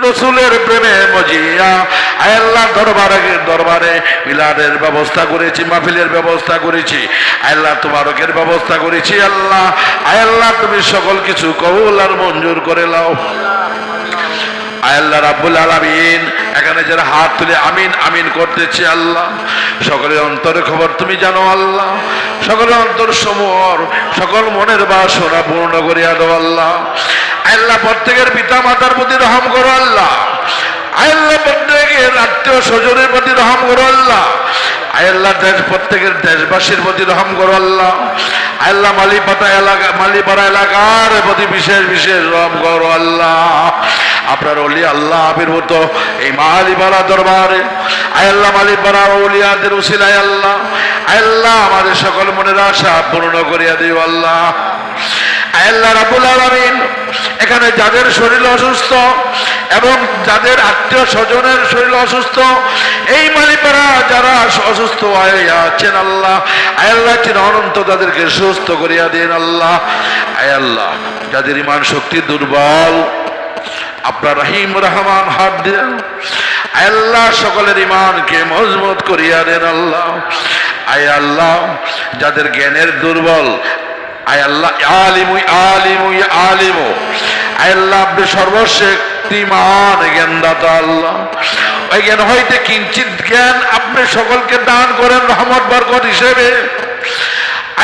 রসুলের প্রেমে মজিয়া আয় আল্লাহ দরবারে মিলাদের ব্যবস্থা করেছি, মাহফিলের ব্যবস্থা করেছি, আয় আল্লাহ তোবারকের ব্যবস্থা করেছি। আল্লাহ আয় আল্লাহ তুমি সকল কিছু কবুল আর মঞ্জুর করে নাও। আয় আল্লাহ রাব্বুল আলামিন, এখানে যারা হাত তুলে আমিন আমিন করতেছে আল্লাহ, সকলের অন্তরের খবর তুমি জানো আল্লাহ, সকলের অন্তর সমূহ সকল মনের বাসনা পূর্ণ করিয়া দাও আল্লাহ। আল্লাহ প্রত্যেকের পিতা মাতার প্রতি রহম করো আল্লাহ। আল্লাহ প্রত্যেকের আত্মীয় স্বজনের প্রতি রহম করো আল্লাহ। আল্লাহ প্রত্যেকের দেশবাসীর প্রতি রহম করো আল্লাহ। আল্লাহ মালিপাড়া এলাকার প্রতি বিশেষ বিশেষ রহম করো আল্লাহ। আপনার ওলি আল্লাহ আবির্ভূত এই মালিপাড়া দরবারে আল্লাহ মালিপাড়া ওলিয়াদের উসিলায় আল্লাহ আল্লাহ আমাদের সকল মনের আশা পূর্ণ করিয়া দিও আল্লাহ। আল্লাহ রাব্বুল আলামিন, এখানে যাদের শরীর অসুস্থ এবং যাদের আত্মীয় স্বজনের শরীর অসুস্থ, এই মালিপাড়া যারা অসুস্থ হয়ে আছেন আল্লাহ আল্লাহ অনন্ত তাদেরকে সুস্থ করিয়া দিন আল্লাহ। আল্লাহ যাদের ইমান শক্তি দুর্বল আপনার রহিম রহমান হাত দেন আল্লাহ, সকলের ইমানকে মজবুত করিয়া দেন আল্লাহ। আয় আল্লাহ যাদের জ্ঞানের দুর্বল আয় আল্লাহ আলিমু আলিমু আলিমু আয় আল্লাহ আপনি সর্বশক্তিমান জ্ঞানদাতা আল্লাহ, ওই জ্ঞান হইতে কিঞ্চিত জ্ঞান আপনি সকলকে দান করেন রহমত বরকত হিসেবে।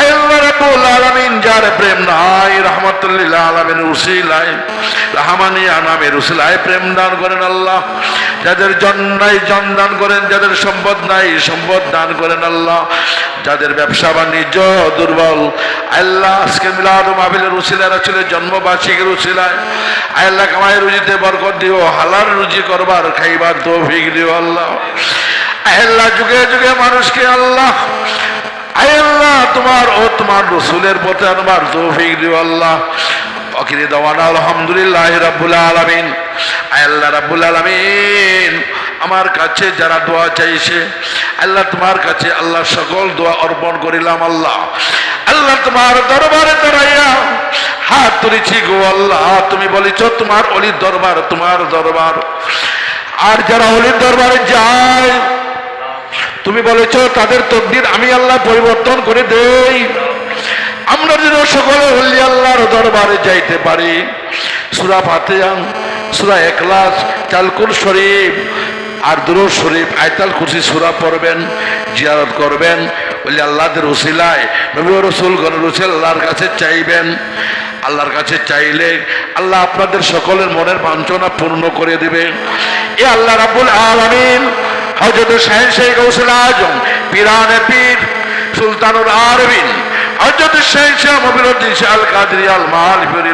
আল্লাহ রাব্বুল আলামিন যার প্রেম নাই রাহমাতুল লিল আলামিনের উসিলায় রহমানিয়া নামের উসিলায় প্রেম দান করেন আল্লাহ। যাদের জন নাই জন দান করেন, যাদের সম্পদ নাই সম্পদ দান করেন আল্লাহ। যাদের ব্যবসা বাণিজ্য দুর্বল আল্লাহ আজকে মিলাদ মাহফিলের উসিলায় রাসূলের জন্মবার্ষিকীর উসিলায় আল্লাহ কামাই রুজিতে বরকত দিও, হালাল রুজি করবার খাইবার তৌফিক দিও আল্লাহ। আল্লাহ যুগে যুগে মানুষকে আল্লাহ আল্লাহ তোমার ও তোমার রসুলের পথে আনবার তৌফিক দিও আল্লাহ। আখিরি দাওয়ানা আলহামদুলিল্লাহি রাব্বুল আলামিন। আল্লাহ রাব্বুল আলামিন আমার কাছে যারা দোয়া চাইছে আল্লাহ তোমার কাছে আল্লাহ সকল দোয়া অর্পণ করিলাম আল্লাহ। আল্লাহ তোমার দরবারে দাঁড়াইয়া হাত তুলেছি গো আল্লাহ, তুমি বলেছ তোমার অলির দরবার তোমার দরবার, আর যারা অলির দরবারে যায় তুমি বলেছ তাদের তকদির আমি আল্লাহ পরিবর্তন করে দেই। আমরা যেন সকলে ওলি আল্লাহর দরবারে যাইতে পারি। সূরা ফাতিহা, সূরা ইখলাস, তালকুল শরীফ আর দুরূদ শরীফ, আয়াতুল কুরসি সূরা পড়বেন, জিয়ারত করবেন, ওলি আল্লাহদের উসিলায় নবী ও রাসূলগণের উসিলায় আল্লাহর কাছে চাইবেন। আল্লাহর কাছে চাইলে আল্লাহ আপনাদের সকলের মনের বাঞ্ছনা পূর্ণ করে দিবে। এ আল্লাহ রাব্বুল আলামিন হযরত শাহেনশাহ গৌসুল আজম পীরানে পীর সুলতানুল আরবিন হযরত শাহেনশাহ মুবিনুদ্দিন শাহ আল কাদরি আল মালিকি